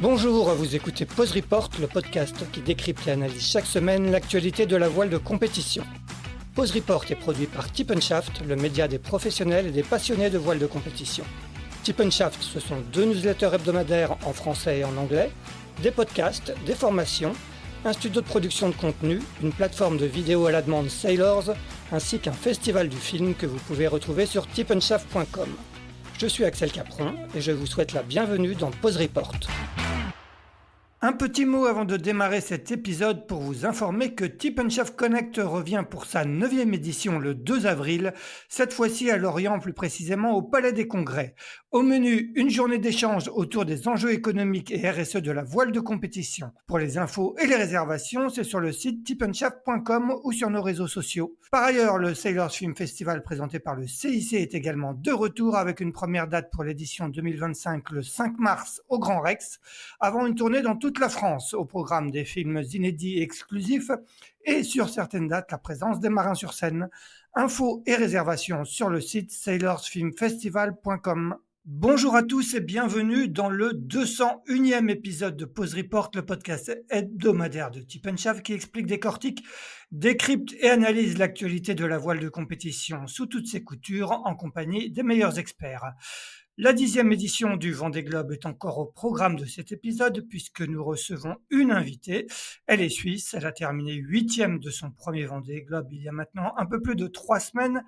Bonjour, vous écoutez Pause Report, le podcast qui décrypte et analyse chaque semaine l'actualité de la voile de compétition. Pause Report est produit par Tip & Shaft, le média des professionnels et des passionnés de voile de compétition. Tip & Shaft, ce sont 2 newsletters hebdomadaires en français et en anglais, des podcasts, des formations, un studio de production de contenu, une plateforme de vidéos à la demande Sailors, ainsi qu'un festival du film que vous pouvez retrouver sur tipandshaft.com. Je suis Axel Capron et je vous souhaite la bienvenue dans Pause Report. Un petit mot avant de démarrer cet épisode pour vous informer que Tip & Shaft Connect revient pour sa 9e édition le 2 avril, cette fois-ci à Lorient, plus précisément au Palais des Congrès. Au menu, une journée d'échange autour des enjeux économiques et RSE de la voile de compétition. Pour les infos et les réservations, c'est sur le site tipandshaft.com ou sur nos réseaux sociaux. Par ailleurs, le Sailors Film Festival présenté par le CIC est également de retour avec une première date pour l'édition 2025 le 5 mars au Grand Rex, avant une tournée dans toute la France, au programme des films inédits et exclusifs et sur certaines dates la présence des marins sur scène. Infos et réservations sur le site sailorsfilmfestival.com. Bonjour à tous et bienvenue dans le 201e épisode de Pause Report, le podcast hebdomadaire de Tip & Shaft qui explique, décortique, décrypte et analyse l'actualité de la voile de compétition sous toutes ses coutures en compagnie des meilleurs experts. La 10e édition du Vendée Globe est encore au programme de cet épisode puisque nous recevons une invitée. Elle est suisse, elle a terminé 8e de son premier Vendée Globe il y a maintenant un peu plus de 3 semaines.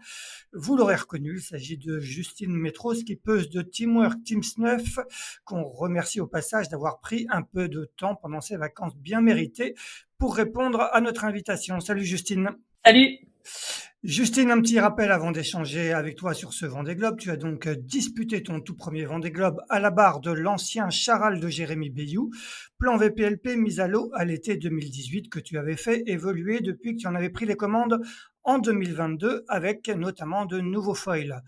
Vous l'aurez reconnu, il s'agit de Justine Métros, skippeuse de Teamwork Team 9, qu'on remercie au passage d'avoir pris un peu de temps pendant ses vacances bien méritées pour répondre à notre invitation. Salut Justine. Salut. Justine, un petit rappel avant d'échanger avec toi sur ce Vendée Globe. Tu as donc disputé ton tout premier Vendée Globe à la barre de l'ancien Charal de Jérémy Bayou, plan VPLP mis à l'eau à l'été 2018 que tu avais fait évoluer depuis que tu en avais pris les commandes en 2022 avec notamment de nouveaux foils.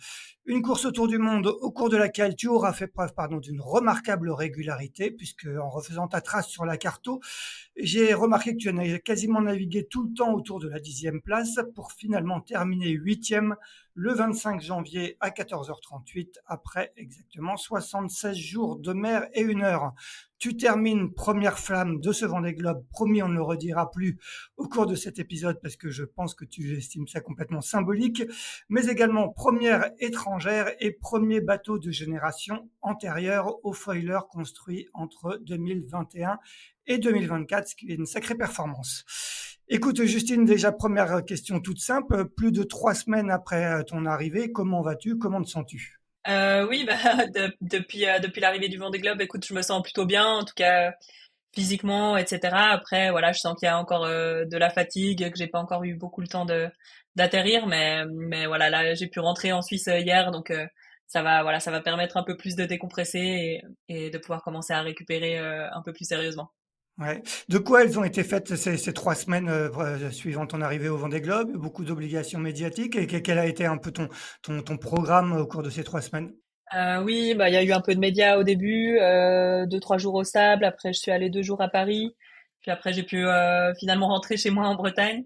Une course autour du monde au cours de laquelle tu auras fait preuve d'une remarquable régularité puisque en refaisant ta trace sur la carto, j'ai remarqué que tu en as quasiment navigué tout le temps autour de la 10e place pour finalement terminer 8e le 25 janvier à 14h38 après exactement 76 jours de mer et 1 heure. Tu termines première flamme de ce Vendée Globe, promis on ne le redira plus au cours de cet épisode parce que je pense que tu estimes ça complètement symbolique, mais également première étrangère et premier bateau de génération antérieure au foiler construit entre 2021 et 2024, ce qui est une sacrée performance. Écoute Justine, déjà première question toute simple, plus de 3 semaines après ton arrivée, comment vas-tu, comment te sens-tu ? Oui, depuis l'arrivée du Vendée Globe, écoute, je me sens plutôt bien, en tout cas physiquement, etc. Après, voilà, je sens qu'il y a encore de la fatigue, que j'ai pas encore eu beaucoup le temps de d'atterrir, mais voilà, là, j'ai pu rentrer en Suisse hier, donc ça va permettre un peu plus de décompresser et de pouvoir commencer à récupérer un peu plus sérieusement. Ouais. De quoi elles ont été faites ces 3 semaines suivant ton arrivée au Vendée Globe? Beaucoup d'obligations médiatiques et quel a été un peu ton programme au cours de ces 3 semaines? Oui, bah il y a eu un peu de médias au début, 2, 3 jours au sable. Après, je suis allée 2 jours à Paris. Puis après, j'ai pu finalement rentrer chez moi en Bretagne.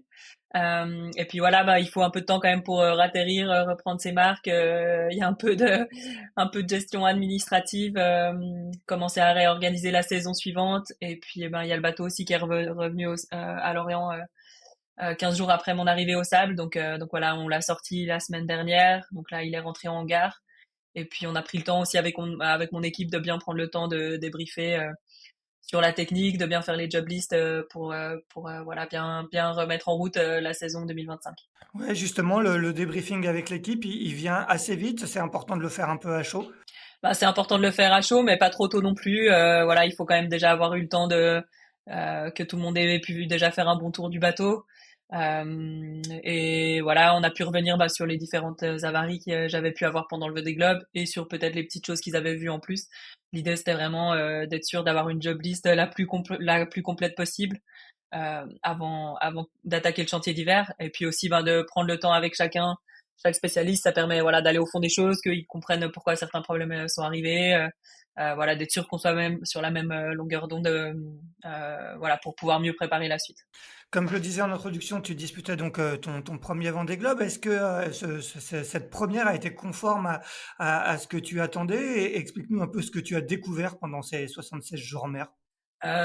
Et puis voilà, bah il faut un peu de temps quand même pour ratterrir, reprendre ses marques. Il y a un peu de gestion administrative, commencer à réorganiser la saison suivante. Et puis, eh ben il y a le bateau aussi qui est revenu à Lorient 15 jours après mon arrivée au sable. Donc voilà, on l'a sorti la semaine dernière. Donc là, il est rentré en gare. Et puis on a pris le temps aussi avec mon équipe de bien prendre le temps de débriefer sur la technique, de bien faire les job lists pour voilà bien remettre en route la saison 2025. Ouais, justement, le débriefing avec l'équipe, il vient assez vite. C'est important de le faire un peu à chaud. Bah, c'est important de le faire à chaud, mais pas trop tôt non plus. Voilà, il faut quand même déjà avoir eu le temps de que tout le monde ait pu déjà faire un bon tour du bateau. Et voilà, on a pu revenir sur les différentes avaries que j'avais pu avoir pendant le Vendée Globe et sur peut-être les petites choses qu'ils avaient vues en plus. L'idée c'était vraiment d'être sûr d'avoir une job list la plus complète possible avant d'attaquer le chantier d'hiver. Et puis aussi de prendre le temps avec chaque spécialiste. Ça permet voilà d'aller au fond des choses, qu'ils comprennent pourquoi certains problèmes sont arrivés. Voilà, d'être sûr qu'on soit même sur la même longueur d'onde, voilà, pour pouvoir mieux préparer la suite. Comme je le disais en introduction, tu disputais donc ton premier Vendée Globe. Est-ce que cette première a été conforme à ce que tu attendais? Et explique-nous un peu ce que tu as découvert pendant ces 76 jours en mer.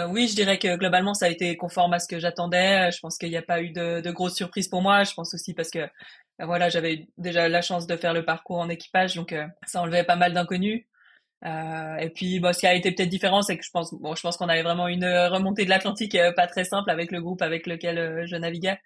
Oui, je dirais que globalement, ça a été conforme à ce que j'attendais. Je pense qu'il n'y a pas eu de grosses surprises pour moi. Je pense aussi parce que voilà, j'avais eu déjà la chance de faire le parcours en équipage, donc ça enlevait pas mal d'inconnus. Et puis, bon, ce qui a été peut-être différent, c'est que je pense qu'on avait vraiment une remontée de l'Atlantique pas très simple avec le groupe avec lequel je naviguais.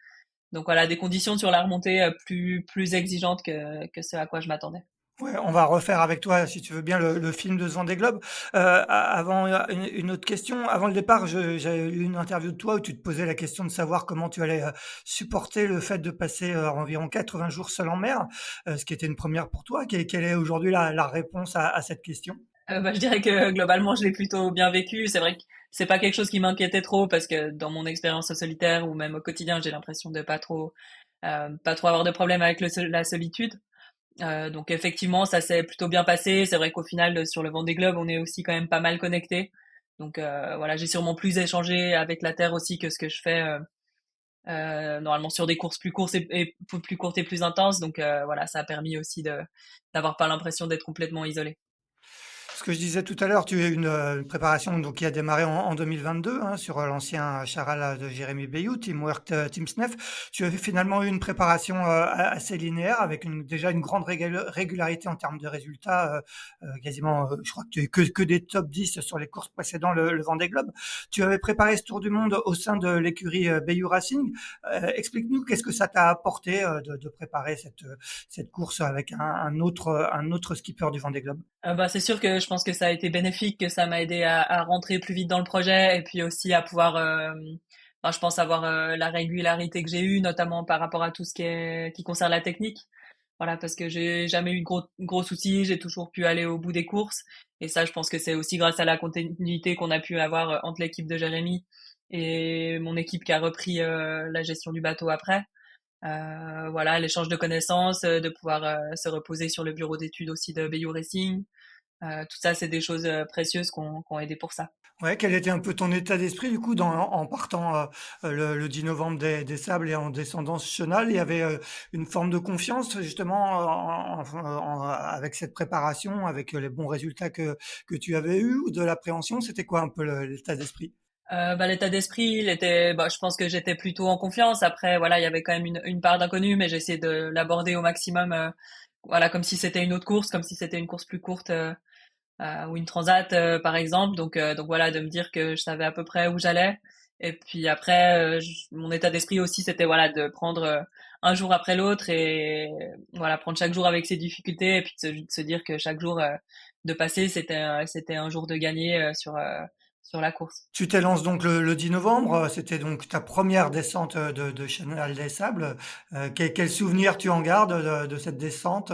Donc voilà, des conditions sur la remontée plus exigeantes que ce à quoi je m'attendais. Ouais, on va refaire avec toi, si tu veux bien, le film de ce Vendée Globe. Avant, une autre question. Avant le départ, j'avais lu une interview de toi où tu te posais la question de savoir comment tu allais supporter le fait de passer environ 80 jours seul en mer, ce qui était une première pour toi. Quelle est aujourd'hui la réponse à cette question? Je dirais que globalement, je l'ai plutôt bien vécu. C'est vrai que c'est pas quelque chose qui m'inquiétait trop parce que dans mon expérience au solitaire ou même au quotidien, j'ai l'impression de pas trop avoir de problème avec la solitude. Donc effectivement, ça s'est plutôt bien passé. C'est vrai qu'au final, sur le Vendée Globe, on est aussi quand même pas mal connecté. Donc voilà, j'ai sûrement plus échangé avec la Terre aussi que ce que je fais normalement sur des courses plus courtes et plus intenses. Donc voilà, ça a permis aussi de d'avoir pas l'impression d'être complètement isolé. Ce que je disais tout à l'heure, tu as une préparation donc, qui a démarré en 2022 hein, sur l'ancien Charal de Jérémy Bayou, Teamwork Team Snef. Tu as finalement eu une préparation assez linéaire avec déjà une grande régularité en termes de résultats. Quasiment, je crois que tu as eu que des top 10 sur les courses précédentes le Vendée Globe. Tu avais préparé ce tour du monde au sein de l'écurie Bayou Racing. Explique-nous qu'est-ce que ça t'a apporté de préparer cette course avec un autre skipper du Vendée Globe. C'est sûr que je pense que ça a été bénéfique, que ça m'a aidé à rentrer plus vite dans le projet et puis aussi à pouvoir, je pense avoir la régularité que j'ai eue, notamment par rapport à tout qui concerne la technique. Voilà, parce que j'ai jamais eu de gros soucis, j'ai toujours pu aller au bout des courses. Et ça, je pense que c'est aussi grâce à la continuité qu'on a pu avoir entre l'équipe de Jérémy et mon équipe qui a repris la gestion du bateau après. Voilà, l'échange de connaissances, de pouvoir se reposer sur le bureau d'études aussi de Bayou Racing. Tout ça, c'est des choses précieuses qu'on aidé pour ça. Ouais, quel était un peu ton état d'esprit du coup en partant le 10 novembre des Sables et en descendant ce chenal? Il y avait une forme de confiance justement avec cette préparation, avec les bons résultats que tu avais eus ou de l'appréhension? C'était quoi un peu l'état d'esprit? L'état d'esprit, je pense que j'étais plutôt en confiance. Après, voilà, il y avait quand même une part d'inconnu, mais j'ai essayé de l'aborder au maximum, voilà, comme si c'était une autre course, comme si c'était une course plus courte. Ou une transat par exemple. Donc voilà, de me dire que je savais à peu près où j'allais. Et puis après, mon état d'esprit aussi, c'était voilà de prendre un jour après l'autre et voilà prendre chaque jour avec ses difficultés et puis de se dire que chaque jour de passer, c'était un jour de gagner sur la course. Tu t'élances donc le 10 novembre, c'était donc ta première descente de Chenal des Sables. Quel souvenir tu en gardes de cette descente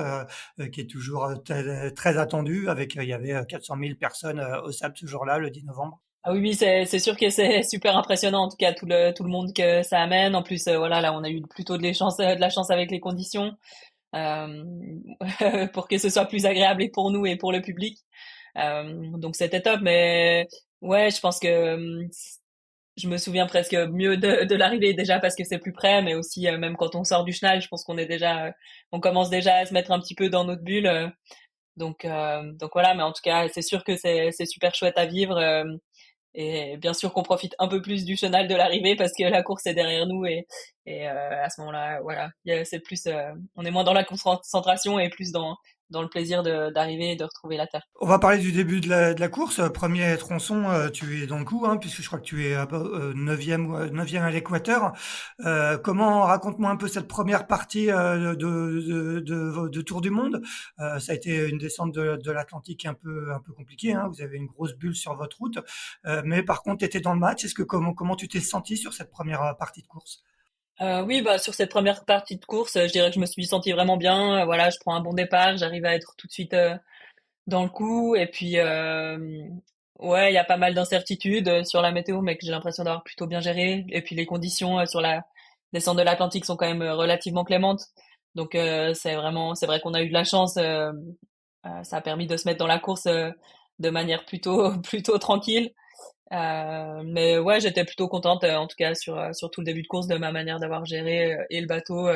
qui est toujours très attendue avec, il y avait 400 000 personnes au Sable ce jour-là, le 10 novembre. Ah oui, oui, c'est sûr que c'est super impressionnant en tout cas tout le monde que ça amène. En plus, voilà, là on a eu plutôt de la chance avec les conditions euh, pour que ce soit plus agréable et pour nous et pour le public. Donc c'était top, mais ouais, je pense que je me souviens presque mieux de l'arrivée déjà parce que c'est plus près, mais aussi même quand on sort du chenal, je pense on commence déjà à se mettre un petit peu dans notre bulle. Donc voilà, mais en tout cas, c'est sûr que c'est super chouette à vivre. Et bien sûr qu'on profite un peu plus du chenal de l'arrivée parce que la course est derrière nous et à ce moment-là, voilà, c'est plus, on est moins dans la concentration et plus dans le plaisir d'arriver et de retrouver la terre. On va parler du début de la course. Premier tronçon, tu es dans le coup, hein, puisque je crois que tu es neuvième à l'équateur. Raconte-moi un peu cette première partie de Tour du Monde. Ça a été une descente de l'Atlantique un peu compliquée. Hein. Vous avez une grosse bulle sur votre route, mais par contre, tu étais dans le match. Comment tu t'es senti sur cette première partie de course? Oui, sur cette première partie de course, je dirais que je me suis sentie vraiment bien. Voilà, je prends un bon départ, j'arrive à être tout de suite dans le coup. Et puis, ouais, il y a pas mal d'incertitudes sur la météo, mais que j'ai l'impression d'avoir plutôt bien géré. Et puis les conditions sur la descente de l'Atlantique sont quand même relativement clémentes. Donc c'est vrai qu'on a eu de la chance. Ça a permis de se mettre dans la course de manière plutôt plutôt tranquille. Mais ouais, j'étais plutôt contente, en tout cas sur tout le début de course, de ma manière d'avoir géré et le bateau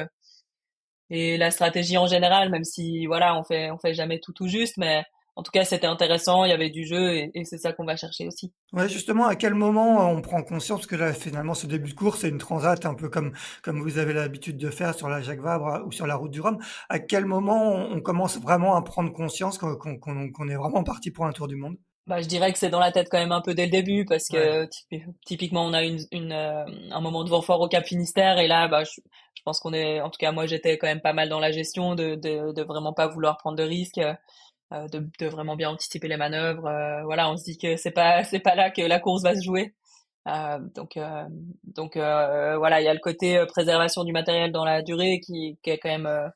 et la stratégie en général, même si voilà, on fait jamais tout juste, mais en tout cas c'était intéressant, il y avait du jeu et c'est ça qu'on va chercher aussi. Ouais, justement, à quel moment on prend conscience que là, finalement, ce début de course, c'est une transat un peu comme vous avez l'habitude de faire sur la Jacques Vabre ou sur la route du Rhum. À quel moment on commence vraiment à prendre conscience qu'on est vraiment parti pour un tour du monde? Bah, je dirais que c'est dans la tête quand même un peu dès le début parce Ouais, que typiquement on a un moment de vent fort au Cap Finistère et là bah je pense qu'on est en tout cas moi j'étais quand même pas mal dans la gestion de vraiment pas vouloir prendre de risques de vraiment bien anticiper les manœuvres voilà on se dit que c'est pas là que la course va se jouer voilà il y a le côté préservation du matériel dans la durée qui est quand même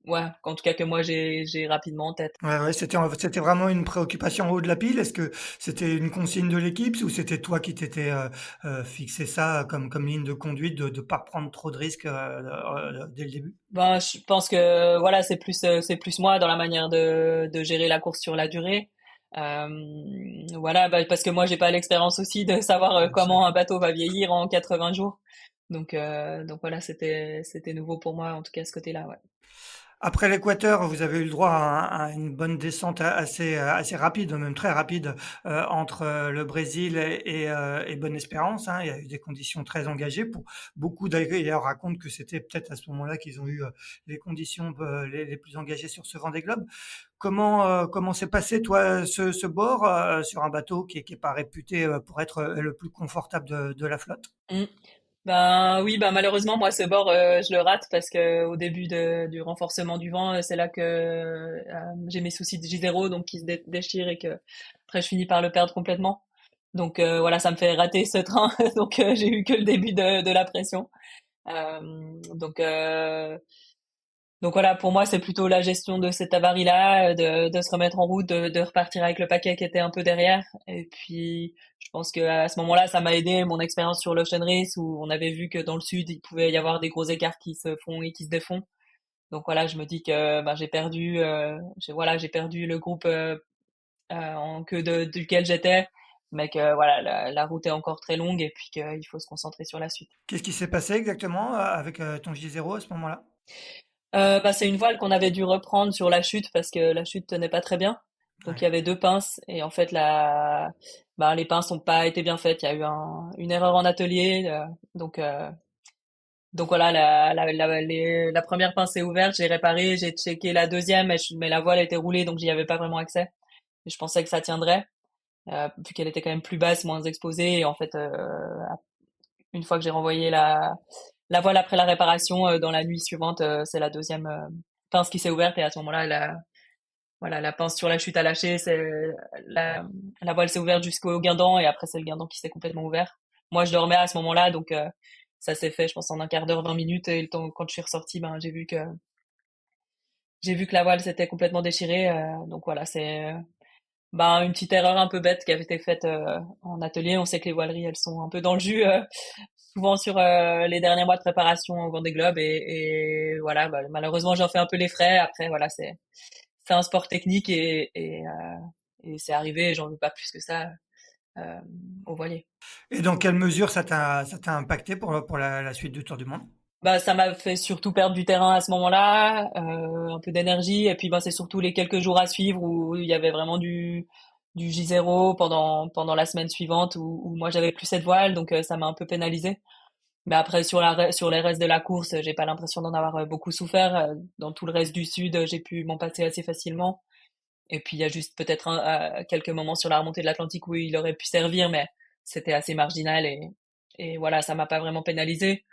ouais en tout cas que moi j'ai rapidement en tête. ouais, ouais, c'était vraiment une préoccupation en haut de la pile. Est-ce que c'était une consigne de l'équipe ou c'était toi qui t'étais fixé ça comme ligne de conduite de ne pas prendre trop de risques dès le début? Ben, je pense que voilà, c'est plus moi dans la manière de gérer la course sur la durée. Voilà, bah, parce que moi j'ai pas l'expérience aussi de savoir Bien sûr. comment un bateau va vieillir en 80 jours. Donc voilà, c'était nouveau pour moi en tout cas ce côté-là, ouais. Après l'Équateur, vous avez eu le droit à une bonne descente assez rapide, même très rapide, entre le Brésil et Bonne-Espérance, hein. Il y a eu des conditions très engagées. Pour beaucoup d'ailleurs racontent que c'était peut-être à ce moment-là qu'ils ont eu les conditions les plus engagées sur ce Vendée Globe. Comment s'est passé toi ce bord sur un bateau qui est pas réputé pour être le plus confortable de la flotte? Mm. Ben oui, ben malheureusement moi ce bord je le rate parce que au début du renforcement du vent, c'est là que j'ai mes soucis de J0 donc qui se déchire et que après je finis par le perdre complètement. Donc voilà, ça me fait rater ce train donc j'ai eu que le début de la pression. Euh, donc euh, donc voilà, pour moi c'est plutôt la gestion de cette avarie-là, de se remettre en route, de repartir avec le paquet qui était un peu derrière. Et puis je pense que à ce moment-là, ça m'a aidé mon expérience sur l'Ocean Race où on avait vu que dans le sud, il pouvait y avoir des gros écarts qui se font et qui se défont. Donc voilà, je me dis que bah, j'ai perdu le groupe en queue duquel j'étais, mais que voilà, la route est encore très longue et puis qu'il faut se concentrer sur la suite. Qu'est-ce qui s'est passé exactement avec ton J0 à ce moment-là? Bah, c'est une voile qu'on avait dû reprendre sur la chute parce que la chute tenait pas très bien. Donc il Ouais. y avait deux pinces et en fait les pinces ont pas été bien faites. Il y a eu une erreur en atelier. Donc euh, donc voilà, la première pince est ouverte, j'ai réparé, j'ai checké la deuxième, mais la voile était roulée donc j'y avais pas vraiment accès. Et je pensais que ça tiendrait vu qu'elle était quand même plus basse, moins exposée. Et en fait, une fois que j'ai renvoyé la voile après la réparation dans la nuit suivante, c'est la deuxième pince qui s'est ouverte et à ce moment-là, voilà, la pince sur la chute a lâché, la, la voile s'est ouverte jusqu'au guindon et après c'est le guindon qui s'est complètement ouvert. Moi, je dormais à ce moment-là, donc ça s'est fait, je pense, en un quart d'heure, 20 minutes et le temps quand je suis ressortie, ben j'ai vu que la voile s'était complètement déchirée. Donc voilà, c'est ben une petite erreur un peu bête qui avait été faite en atelier. On sait que les voileries, elles sont un peu dans le jus. Souvent sur les derniers mois de préparation au Vendée Globe et voilà bah, malheureusement j'en fais un peu les frais après voilà c'est un sport technique et c'est arrivé et j'en veux pas plus que ça euh, au voilier. Et dans quelle mesure ça t'a impacté pour la suite du Tour du Monde? Bah ça m'a fait surtout perdre du terrain à ce moment-là un peu d'énergie et puis bah c'est surtout les quelques jours à suivre où il y avait vraiment du J0 pendant la semaine suivante où moi j'avais plus cette voile donc ça m'a un peu pénalisé. Mais après, sur les restes de la course, j'ai pas l'impression d'en avoir beaucoup souffert. Dans tout le reste du sud, j'ai pu m'en passer assez facilement. Et puis, il y a juste peut-être quelques moments sur la remontée de l'Atlantique où il aurait pu servir, mais c'était assez marginal et voilà, ça m'a pas vraiment pénalisé.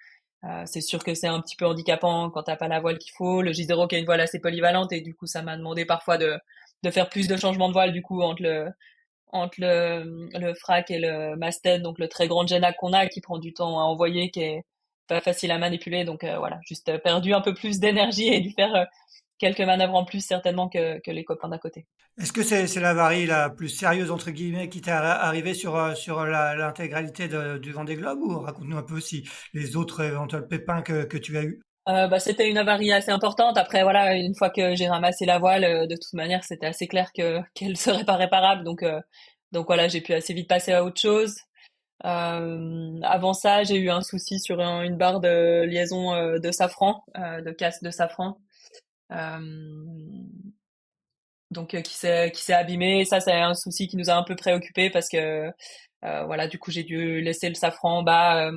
C'est sûr que c'est un petit peu handicapant quand t'as pas la voile qu'il faut. Le J0 qui a une voile assez polyvalente et du coup, ça m'a demandé parfois de faire plus de changements de voile du coup entre le frac et le masthead, donc le très grand Genac qu'on a, qui prend du temps à envoyer, qui est pas facile à manipuler. Donc voilà, juste perdu un peu plus d'énergie et dû faire quelques manœuvres en plus certainement que les copains d'à côté. Est-ce que c'est l'avarie la plus sérieuse entre guillemets qui t'est arrivée sur l'intégralité du Vendée Globe ou raconte-nous un peu si les autres éventuels pépins que tu as eu? Bah, c'était une avarie assez importante. Après, voilà, une fois que j'ai ramassé la voile, de toute manière, c'était assez clair que qu'elle serait pas réparable. Donc, Donc voilà, j'ai pu assez vite passer à autre chose. Avant ça, j'ai eu un souci sur une barre de liaison de safran, de casse de safran. Euh, donc qui s'est abîmé. Ça, c'est un souci qui nous a un peu préoccupé parce que voilà, du coup, j'ai dû laisser le safran en bas,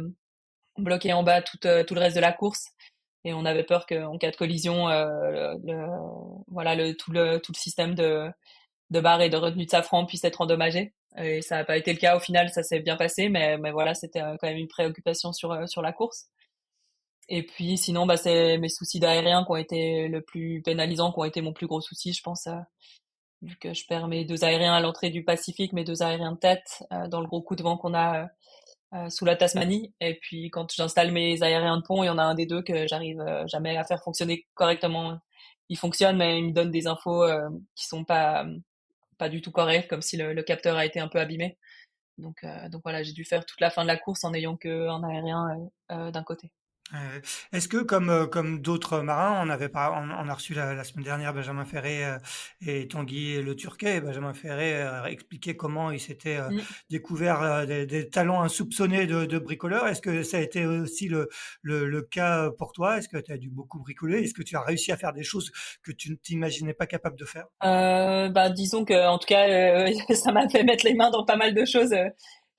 bloqué en bas tout le reste de la course. Et on avait peur qu'en cas de collision, voilà, tout le système de barre et de retenue de safran puisse être endommagé. Et ça n'a pas été le cas au final, ça s'est bien passé, mais voilà, c'était quand même une préoccupation sur la course. Et puis sinon, bah, c'est mes soucis d'aérien qui ont été le plus pénalisants, qui ont été mon plus gros souci, je pense, vu que je perds mes deux aériens à l'entrée du Pacifique, mes deux aériens de tête, dans le gros coup de vent qu'on a sous la Tasmanie. Et puis quand j'installe mes aériens de pont, il y en a un des deux que j'arrive jamais à faire fonctionner correctement. Il fonctionne, mais il me donne des infos qui sont pas du tout correctes, comme si le capteur a été un peu abîmé. Donc voilà, j'ai dû faire toute la fin de la course en n'ayant qu'un aérien d'un côté. Est-ce que, comme d'autres marins, on a reçu la semaine dernière Benjamin Ferré et Tanguy Le Turquet, et Benjamin Ferré expliquait comment il s'était Mm. découvert des talents insoupçonnés de bricoleur. Est-ce que ça a été aussi le cas pour toi? Est-ce que tu as dû beaucoup bricoler? Est-ce que tu as réussi à faire des choses que tu ne t'imaginais pas capable de faire? Bah, disons que en tout cas, ça m'a fait mettre les mains dans pas mal de choses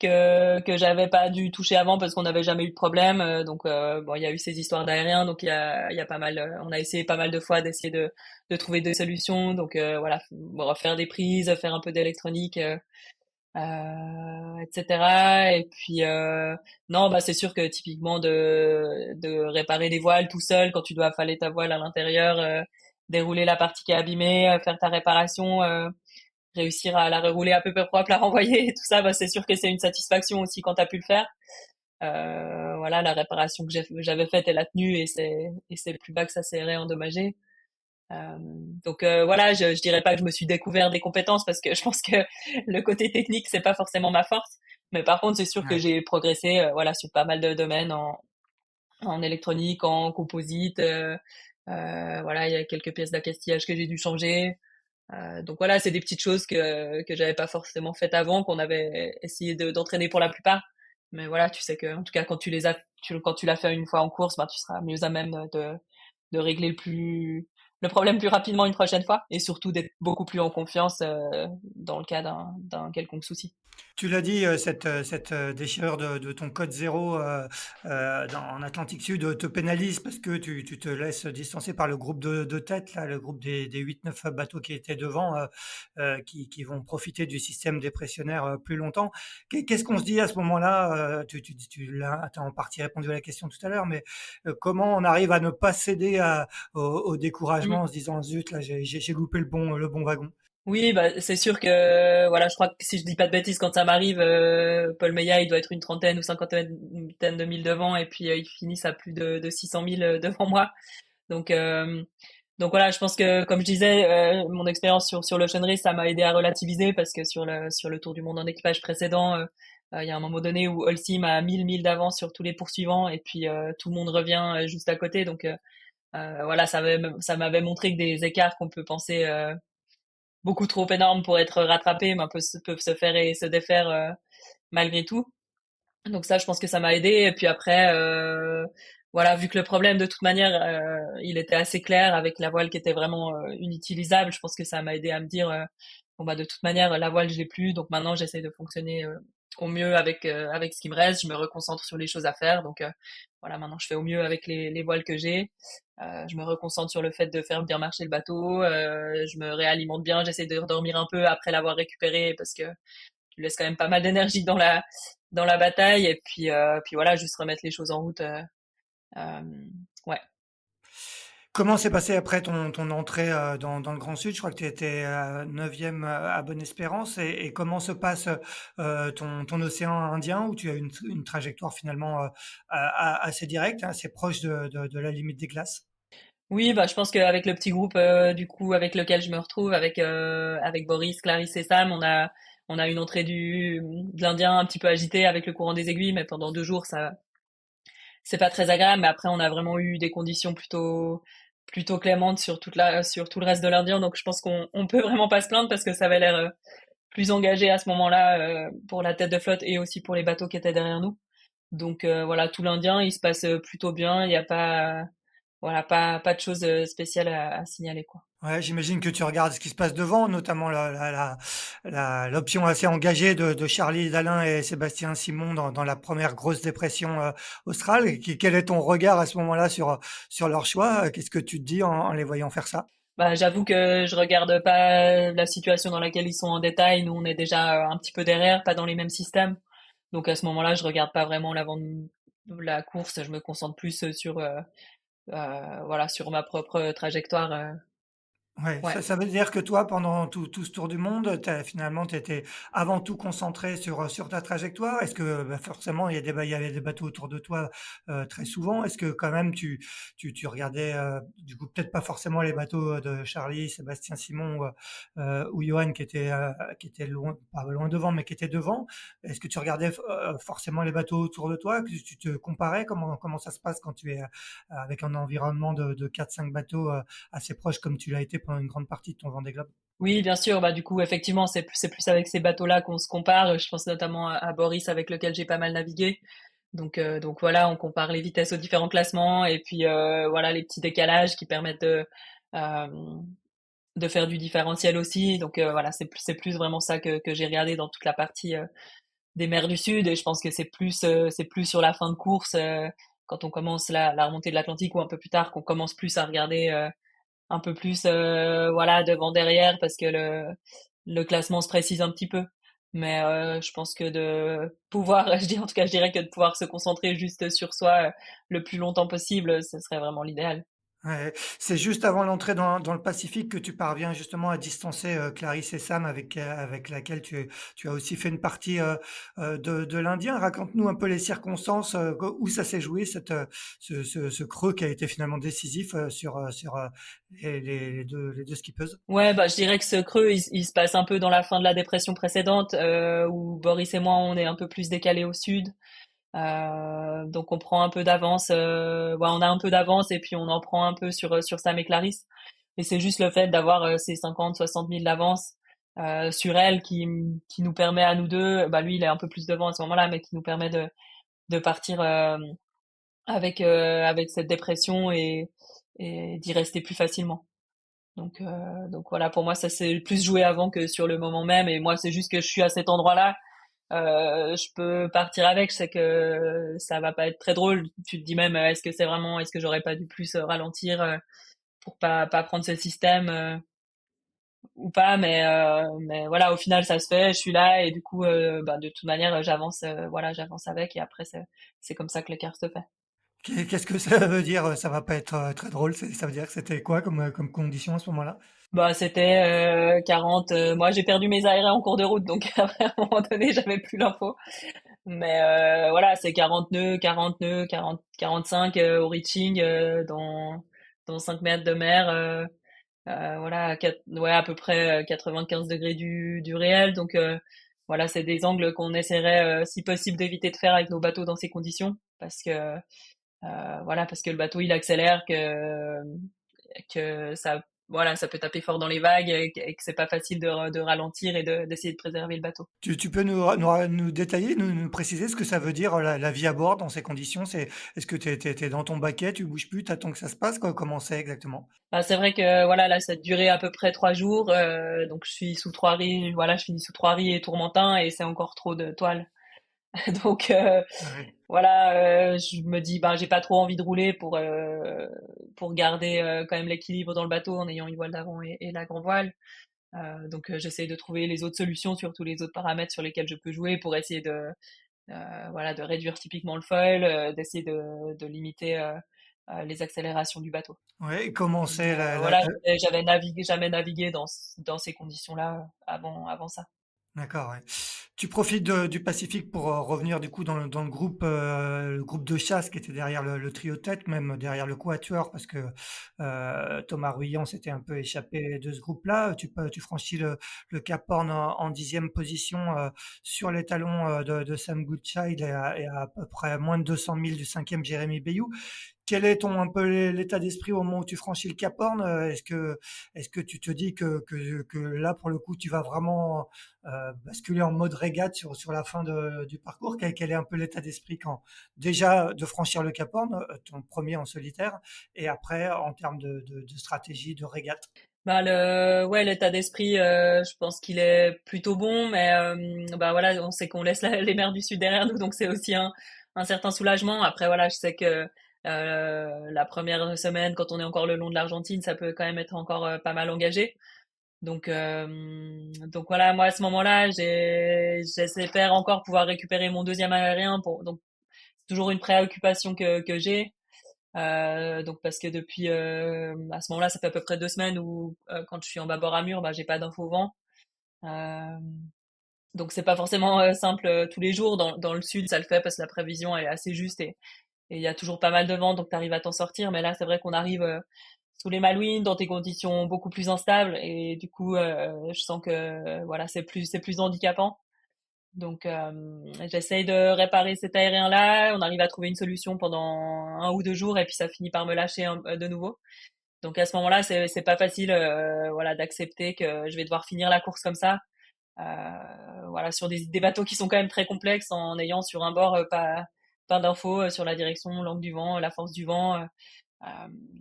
que j'avais pas dû toucher avant parce qu'on n'avait jamais eu de problème. Donc bon, il y a eu ces histoires d'aérien, donc il y a pas mal. On a essayé pas mal de fois d'essayer de trouver des solutions. Donc voilà, bon, refaire des prises, faire un peu d'électronique, etc. Et puis non, bah c'est sûr que typiquement de réparer les voiles tout seul quand tu dois affaler ta voile à l'intérieur, dérouler la partie qui est abîmée, faire ta réparation, réussir à la rerouler à peu près propre, la renvoyer et tout ça, bah c'est sûr que c'est une satisfaction aussi quand t'as pu le faire. Voilà, la réparation que j'avais faite, elle a tenu et c'est plus bas que ça s'est réendommagé. Euh, donc voilà, je dirais pas que je me suis découvert des compétences parce que je pense que le côté technique c'est pas forcément ma force, mais par contre c'est sûr que Ouais. j'ai progressé voilà sur pas mal de domaines en électronique, en composite. Voilà, il y a quelques pièces d'accastillage que j'ai dû changer. Donc voilà, c'est des petites choses que j'avais pas forcément faites avant, qu'on avait essayé d'entraîner pour la plupart. Mais voilà, tu sais que en tout cas quand tu l'as fait une fois en course, bah tu seras mieux à même de régler le problème plus rapidement une prochaine fois et surtout d'être beaucoup plus en confiance dans le cas d'un quelconque souci. Tu l'as dit, cette déchirure de ton code zéro en Atlantique Sud te pénalise parce que tu te laisses distancer par le groupe de tête, là, le groupe des 8-9 bateaux qui étaient devant, qui vont profiter du système dépressionnaire plus longtemps. Qu'est-ce qu'on se dit à ce moment-là? Tu as en partie répondu à la question tout à l'heure, mais comment on arrive à ne pas céder au découragement en se disant, zut, là, j'ai loupé le bon wagon? Oui, bah c'est sûr que voilà, je crois que si je dis pas de bêtises, quand ça m'arrive, Paul Meillat, il doit être une trentaine ou cinquantaine de mille devant, et puis ils finissent à plus de 600 000 devant moi. Donc donc voilà, je pense que comme je disais, mon expérience sur l'Ocean Race, ça m'a aidé à relativiser parce que sur le Tour du monde en équipage précédent, il y a un moment donné où Holcim a 1000 milles d'avance sur tous les poursuivants et puis tout le monde revient juste à côté. Donc voilà, ça m'avait montré que des écarts qu'on peut penser beaucoup trop énormes pour être rattrapés, mais peuvent se faire et se défaire malgré tout. Donc ça, je pense que ça m'a aidé. Et puis après, voilà, vu que le problème de toute manière, il était assez clair avec la voile qui était vraiment inutilisable, je pense que ça m'a aidé à me dire, bon bah de toute manière, la voile je l'ai plus, donc maintenant j'essaie de fonctionner au mieux avec ce qui me reste. Je me reconcentre sur les choses à faire. Donc voilà, maintenant je fais au mieux avec les voiles que j'ai. Je me reconcentre sur le fait de faire bien marcher le bateau. Je me réalimente bien. J'essaie de redormir un peu après l'avoir récupéré parce que tu laisses quand même pas mal d'énergie dans la bataille et puis voilà, juste remettre les choses en route. Euh, ouais. Comment s'est passé après ton entrée dans le Grand Sud? Je crois que tu étais 9e à Bonne-Espérance. Et comment se passe ton océan Indien où tu as une trajectoire finalement assez directe, hein, assez proche de la limite des glaces? Oui, bah je pense qu'avec le petit groupe du coup avec lequel je me retrouve avec Boris, Clarisse et Sam, on a une entrée de l'Indien un petit peu agitée avec le courant des aiguilles, mais pendant 2 jours ça c'est pas très agréable. Mais après on a vraiment eu des conditions plutôt clémentes sur tout le reste de l'Indien, donc je pense qu'on peut vraiment pas se plaindre parce que ça avait l'air plus engagé à ce moment-là pour la tête de flotte et aussi pour les bateaux qui étaient derrière nous. Donc voilà, tout l'Indien, il se passe plutôt bien. Il n'y a pas, voilà, pas de choses spéciales à signaler, quoi. Ouais, j'imagine que tu regardes ce qui se passe devant, notamment l'option assez engagée de Charlie Dalin et Sébastien Simon dans la première grosse dépression australe. Quel est ton regard à ce moment-là sur leur choix? Qu'est-ce que tu te dis en les voyant faire ça? Bah, j'avoue que je regarde pas la situation dans laquelle ils sont en détail. Nous, on est déjà un petit peu derrière, pas dans les mêmes systèmes. Donc à ce moment-là, je regarde pas vraiment l'avant de la course. Je me concentre plus sur, voilà, sur ma propre trajectoire. Ouais, Ouais. ça veut dire que toi, pendant tout ce tour du monde, finalement, tu étais avant tout concentré sur ta trajectoire. Est-ce que bah, forcément, il y avait des bateaux autour de toi très souvent? Est-ce que quand même, tu regardais, du coup, peut-être pas forcément les bateaux de Charlie, Sébastien Simon ou Johan qui étaient loin, pas loin devant, mais qui étaient devant? Est-ce que tu regardais forcément les bateaux autour de toi? Que tu te comparais? Comment ça se passe quand tu es avec un environnement de 4-5 bateaux assez proche comme tu l'as été pendant une grande partie de ton Vendée Globe. Oui, bien sûr. Bah, du coup, effectivement, c'est plus avec ces bateaux-là qu'on se compare. Je pense notamment à Boris avec lequel j'ai pas mal navigué. Donc voilà, on compare les vitesses aux différents classements et puis voilà les petits décalages qui permettent euh, de faire du différentiel aussi. Donc voilà, c'est plus vraiment ça que j'ai regardé dans toute la partie des mers du Sud. Et je pense que c'est plus sur la fin de course quand on commence la remontée de l'Atlantique ou un peu plus tard qu'on commence plus à regarder un peu plus voilà devant derrière parce que le classement se précise un petit peu. Mais je pense que de pouvoir, je dis en tout cas, je dirais que de pouvoir se concentrer juste sur soi le plus longtemps possible, ce serait vraiment l'idéal. Ouais, c'est juste avant l'entrée dans le Pacifique que tu parviens justement à distancer Clarisse et Sam avec laquelle tu as aussi fait une partie de l'Indien. Raconte-nous un peu les circonstances où ça s'est joué, ce creux qui a été finalement décisif sur les deux skippeuses. Ouais, bah je dirais que ce creux, il se passe un peu dans la fin de la dépression précédente, où Boris et moi, on est un peu plus décalés au sud. Donc on prend un peu d'avance, ouais, on a un peu d'avance et puis on en prend un peu sur Sam et Clarisse. Et c'est juste le fait d'avoir ces 50, 60 000 d'avance sur elle qui nous permet à nous deux, bah lui il est un peu plus devant à ce moment-là, mais qui nous permet de partir avec cette dépression et d'y rester plus facilement. Donc voilà, pour moi ça s'est plus joué avant que sur le moment même. Et moi c'est juste que je suis à cet endroit-là, je peux partir avec. Je sais que ça va pas être très drôle. Tu te dis même, est-ce que j'aurais pas dû plus ralentir pour pas prendre ce système ou pas. Mais voilà, au final ça se fait. Je suis là et du coup, bah, de toute manière, j'avance. Voilà, j'avance avec et après c'est comme ça que l'écart se fait. Qu'est-ce que ça veut dire? Ça va pas être très drôle. Ça veut dire que c'était quoi comme condition à ce moment-là? Bah, c'était 40. Moi, j'ai perdu mes aérés en cours de route, donc après, à un moment donné, j'avais plus l'info. Mais voilà, c'est 40 nœuds, 45 au reaching dans 5 mètres de mer. Voilà, ouais, à peu près 95 degrés du réel. Donc voilà, c'est des angles qu'on essaierait, si possible, d'éviter de faire avec nos bateaux dans ces conditions, parce que voilà, parce que le bateau il accélère, que ça, voilà, ça peut taper fort dans les vagues et que c'est pas facile de ralentir et d'essayer de préserver le bateau. Tu peux nous détailler, nous préciser ce que ça veut dire la vie à bord dans ces conditions? Est-ce que t'es dans ton baquet, tu bouges plus, t'attends que ça se passe, quoi? Comment c'est exactement? Bah, c'est vrai que voilà, là, ça a duré à peu près 3 jours. Donc je suis sous trois riz, voilà, je finis sous trois riz et tourmentin et c'est encore trop de toile. Donc Ouais. voilà, je me dis, ben j'ai pas trop envie de rouler pour garder quand même l'équilibre dans le bateau en ayant une voile d'avant et la grand voile. Donc j'essaie de trouver les autres solutions sur tous les autres paramètres sur lesquels je peux jouer pour essayer voilà, de réduire typiquement le foil, d'essayer de limiter les accélérations du bateau. Ouais, et comment c'est Mais voilà, j'avais jamais navigué dans ces conditions-là avant ça. D'accord, ouais. Tu profites du Pacifique pour revenir du coup dans le groupe de chasse qui était derrière le trio tête, même derrière le quatuor, parce que Thomas Ruyant s'était un peu échappé de ce groupe-là. Tu franchis le Cap Horn en 10e position sur les talons de Sam Goodchild et à peu près moins de 200 000 du 5e Jérémy Bayou. Quel est ton un peu l'état d'esprit au moment où tu franchis le Cap Horn? Est-ce que tu te dis que là, pour le coup, tu vas vraiment basculer en mode régate sur la fin du parcours? Quel est un peu l'état d'esprit quand déjà de franchir le Cap Horn, ton premier en solitaire, et après en termes de stratégie de régate? Bah ouais, l'état d'esprit, je pense qu'il est plutôt bon, mais bah voilà, on sait qu'on laisse les mers du Sud derrière nous, donc c'est aussi un certain soulagement. Après voilà, je sais que la première semaine, quand on est encore le long de l'Argentine, ça peut quand même être encore pas mal engagé. Donc voilà, moi à ce moment-là, j'espère encore pouvoir récupérer mon deuxième aérien. Donc c'est toujours une préoccupation que j'ai. Donc parce que depuis à ce moment-là, ça fait à peu près 2 semaines où quand je suis en bâbord à mur, bah j'ai pas d'info vent. Euh, donc c'est pas forcément simple tous les jours. Dans le sud, ça le fait parce que la prévision elle est assez juste et il y a toujours pas mal de vent, donc tu arrives à t'en sortir. Mais là, c'est vrai qu'on arrive sous les Malouines dans des conditions beaucoup plus instables et du coup, je sens que voilà, c'est plus handicapant. Donc, j'essaye de réparer cet aérien-là. On arrive à trouver une solution pendant 1 ou 2 jours et puis ça finit par me lâcher de nouveau. Donc à ce moment-là, c'est pas facile, voilà, d'accepter que je vais devoir finir la course comme ça. Voilà, sur des bateaux qui sont quand même très complexes, en ayant sur un bord pas d'infos sur la direction, l'angle du vent, la force du vent. Euh,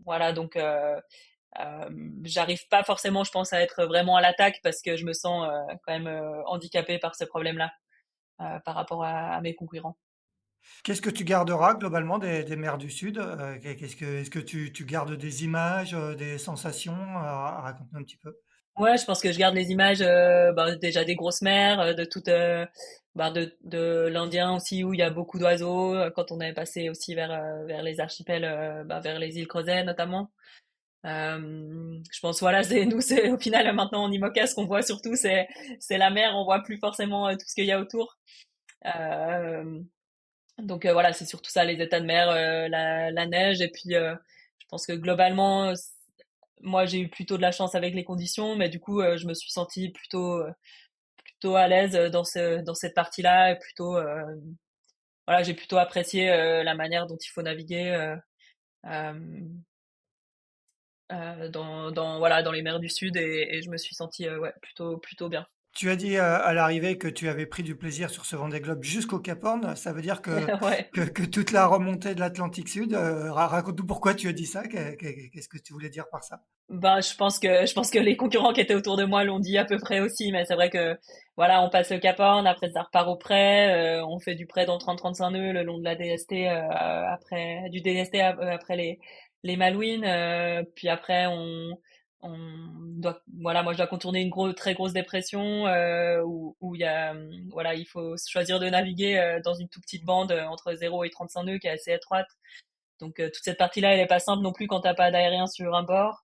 voilà, donc j'arrive pas forcément, je pense, à être vraiment à l'attaque parce que je me sens quand même handicapée par ce problème-là par rapport à mes concurrents. Qu'est-ce que tu garderas globalement des mers du Sud? Est-ce que tu gardes des images, des sensations? Raconte-nous un petit peu. Ouais, je pense que je garde les images bah, déjà des grosses mers, de toute bah, de l'Indien aussi où il y a beaucoup d'oiseaux. Quand on est passé aussi vers les archipels, bah, vers les îles Crozet notamment. Je pense voilà, c'est au final maintenant en IMOCA ce qu'on voit surtout c'est la mer, on voit plus forcément tout ce qu'il y a autour. Euh, donc voilà, c'est surtout ça, les états de mer, la neige et puis je pense que globalement moi j'ai eu plutôt de la chance avec les conditions, mais du coup je me suis sentie plutôt à l'aise dans cette partie-là et plutôt voilà, j'ai plutôt apprécié la manière dont il faut naviguer euh, dans les mers du Sud et je me suis sentie ouais, plutôt bien. Tu as dit à l'arrivée que tu avais pris du plaisir sur ce Vendée Globe jusqu'au Cap Horn. Ça veut dire Ouais. que toute la remontée de l'Atlantique Sud, raconte-nous pourquoi tu as dit ça. Qu'est-ce que tu voulais dire par ça? Ben, je pense que les concurrents qui étaient autour de moi l'ont dit à peu près aussi, mais c'est vrai que voilà, on passe le Cap Horn, après ça repart au près, on fait du près dans 30-35 nœuds le long de la DST après du DST après les Malouines, puis après on doit voilà, moi je dois contourner une très grosse dépression où il y a voilà, il faut choisir de naviguer dans une toute petite bande entre 0 et 35 nœuds qui est assez étroite. Donc toute cette partie-là, elle est pas simple non plus quand t'as pas d'aérien sur un bord.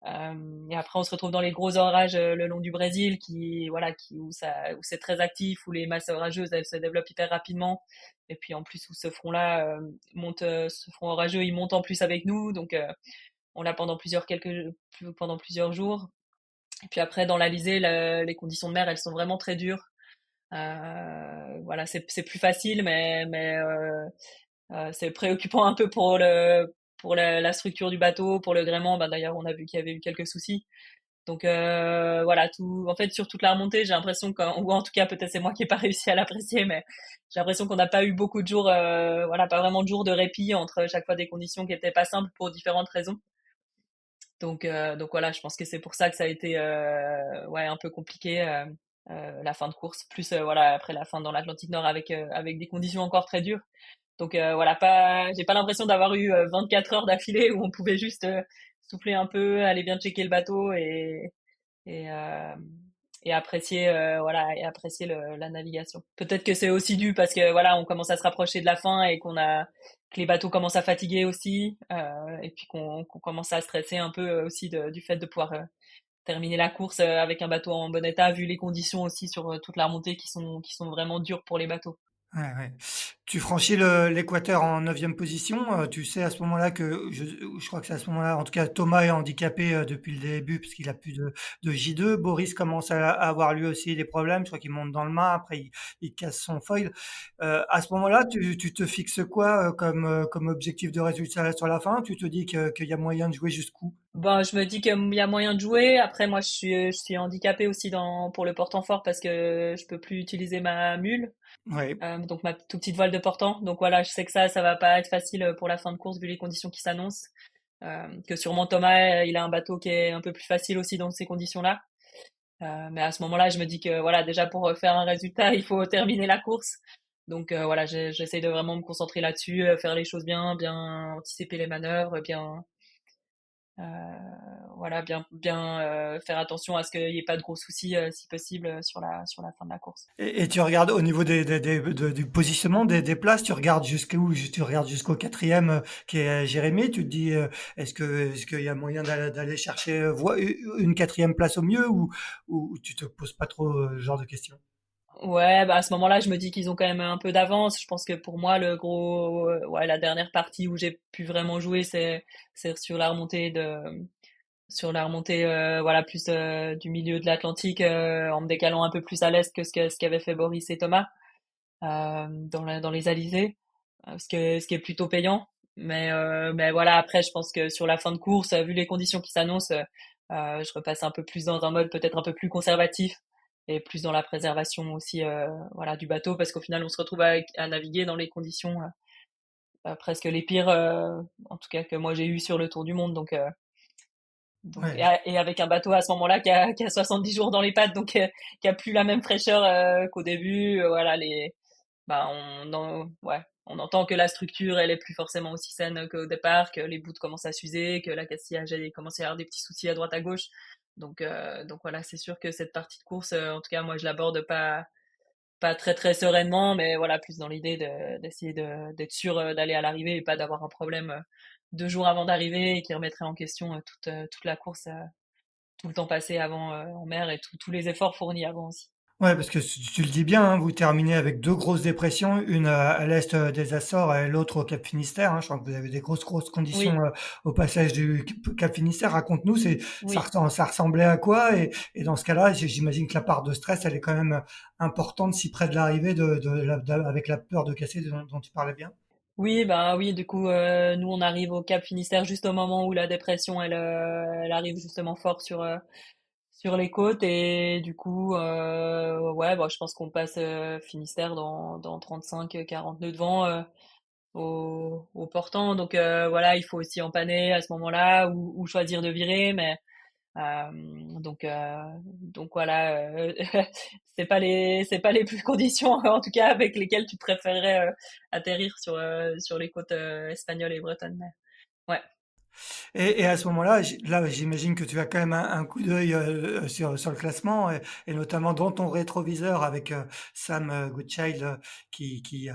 Et après, on se retrouve dans les gros orages le long du Brésil, où c'est très actif, où les masses orageuses elles se développent hyper rapidement. Et puis en plus où ce front-là ce front orageux, il monte en plus avec nous, donc on l'a pendant plusieurs jours. Et puis après, dans l'Alizé, les conditions de mer, elles sont vraiment très dures. Voilà, c'est plus facile, mais c'est préoccupant un peu pour la structure du bateau, pour le gréement. Bah, d'ailleurs, on a vu qu'il y avait eu quelques soucis. Donc voilà, en fait, sur toute la remontée, j'ai l'impression ou en tout cas peut-être c'est moi qui n'ai pas réussi à l'apprécier, mais j'ai l'impression qu'on n'a pas eu beaucoup de jours, voilà, pas vraiment de jours de répit entre chaque fois des conditions qui étaient pas simples pour différentes raisons. Donc voilà, je pense que c'est pour ça que ça a été ouais un peu compliqué la fin de course, plus voilà après la fin dans l'Atlantique Nord avec des conditions encore très dures. Donc voilà, j'ai pas l'impression d'avoir eu 24 heures d'affilée où on pouvait juste souffler un peu, aller bien checker le bateau et, euh, et apprécier voilà et apprécier la navigation. Peut-être que c'est aussi dû parce que voilà, on commence à se rapprocher de la fin et que les bateaux commencent à fatiguer aussi et puis qu'on commence à stresser un peu aussi du fait de pouvoir terminer la course avec un bateau en bon état vu les conditions aussi sur toute la remontée qui sont vraiment dures pour les bateaux. Ouais, ouais. Tu franchis l'équateur en neuvième position. Tu sais à ce moment-là que je crois que c'est à ce moment-là, en tout cas Thomas est handicapé depuis le début parce qu'il a plus de J2. Boris commence à avoir lui aussi des problèmes. Je crois qu'il monte dans le mât. Après, il casse son foil. À ce moment-là, tu te fixes quoi comme objectif de résultat sur la fin? Tu te dis qu'il y a moyen de jouer jusqu'où? Bon, je me dis qu'il y a moyen de jouer. Après, moi, je suis handicapée aussi pour le portant fort parce que je peux plus utiliser ma mule. Oui. Donc ma toute petite voile de portant. Donc voilà, je sais que ça va pas être facile pour la fin de course vu les conditions qui s'annoncent. Que sûrement Thomas, il a un bateau qui est un peu plus facile aussi dans ces conditions-là. Mais à ce moment-là, je me dis que voilà, déjà pour faire un résultat, il faut terminer la course. Donc voilà, j'essaie de vraiment me concentrer là-dessus, faire les choses bien, bien anticiper les manœuvres, bien voilà, bien faire attention à ce qu'il n'y ait pas de gros soucis si possible sur la fin de la course. Et tu regardes au niveau du positionnement des places, tu regardes jusqu'où? Tu regardes jusqu'au quatrième qui est Jérémy. Tu te dis, est-ce qu'il y a moyen d'aller chercher une quatrième place au mieux ou tu te poses pas trop ce genre de questions? Ouais, bah à ce moment-là, je me dis qu'ils ont quand même un peu d'avance. Je pense que pour moi, ouais, la dernière partie où j'ai pu vraiment jouer, c'est sur la remontée, voilà, plus du milieu de l'Atlantique, en me décalant un peu plus à l'est que ce qu'avaient fait Boris et Thomas dans les alizés, ce qui est plutôt payant. Mais voilà, après, je pense que sur la fin de course, vu les conditions qui s'annoncent, je repasse un peu plus dans un mode peut-être un peu plus conservatif et plus dans la préservation aussi, voilà, du bateau, parce qu'au final, on se retrouve à naviguer dans les conditions presque les pires, en tout cas que moi j'ai eu sur le Tour du Monde. Ouais. Et avec un bateau à ce moment-là qui a 70 jours dans les pattes, donc qui a plus la même fraîcheur qu'au début. Voilà, ouais, on entend que la structure, elle est plus forcément aussi saine qu'au départ, que les bouts commencent à s'user, que l'accastillage a commencé à avoir des petits soucis à droite à gauche. Donc voilà, c'est sûr que cette partie de course, en tout cas, moi, je l'aborde pas très très sereinement, mais voilà, plus dans l'idée d'essayer d'être sûr d'aller à l'arrivée et pas d'avoir un problème 2 jours avant d'arriver et qui remettrait en question toute la course, tout le temps passé avant en mer et tous les efforts fournis avant aussi. Ouais, parce que tu le dis bien, hein, vous terminez avec deux grosses dépressions, une à l'est des Açores et l'autre au Cap Finistère. Hein. Je crois que vous avez des grosses conditions Oui, au passage du Cap Finistère. Raconte-nous, oui. ça ressemblait à quoi? Et dans ce cas-là, j'imagine que la part de stress, elle est quand même importante si près de l'arrivée avec la peur de casser dont tu parlais bien. Oui, bah oui, du coup, nous on arrive au Cap Finistère juste au moment où la dépression elle arrive justement fort sur les côtes et du coup ouais, bah, je pense qu'on passe Finistère dans 35-40 nœuds de vent au portant, donc voilà, il faut aussi empanner à ce moment-là ou choisir de virer, mais euh, donc voilà, c'est pas les plus conditions en tout cas avec lesquelles tu préférerais atterrir sur les côtes espagnoles et bretonnes. Mais, ouais. Et à ce moment-là, là, j'imagine que tu as quand même un coup d'œil sur le classement et notamment dans ton rétroviseur avec Sam Goodchild qui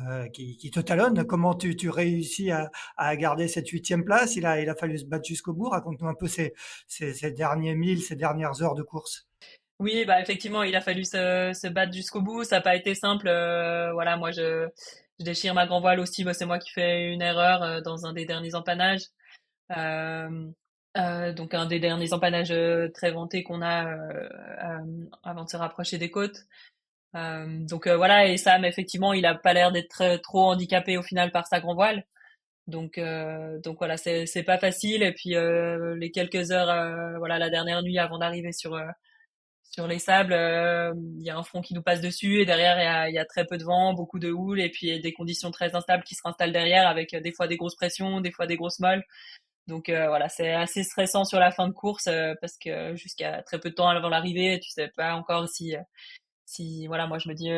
te talonne. Comment tu réussis à garder cette huitième place? Il a fallu se battre jusqu'au bout. Raconte-nous un peu ces derniers milles, ces dernières heures de course. Oui, bah effectivement, il a fallu se battre jusqu'au bout. Ça n'a pas été simple. Voilà, moi je déchire ma grand voile aussi. Bah, c'est moi qui fais une erreur dans un des derniers empannages. Euh, donc un des derniers empannages très vantés qu'on a avant de se rapprocher des côtes. Voilà, et Sam, effectivement, il a pas l'air d'être trop handicapé au final par sa grand voile. Donc voilà, c'est pas facile. Et puis les quelques heures, voilà, la dernière nuit avant d'arriver sur les sables, il y a un front qui nous passe dessus et derrière il y a très peu de vent, beaucoup de houle et puis des conditions très instables qui se installent derrière avec des fois des grosses pressions, des fois des grosses molles. Donc voilà, c'est assez stressant sur la fin de course parce que jusqu'à très peu de temps avant l'arrivée, tu sais pas encore si voilà, moi je me dis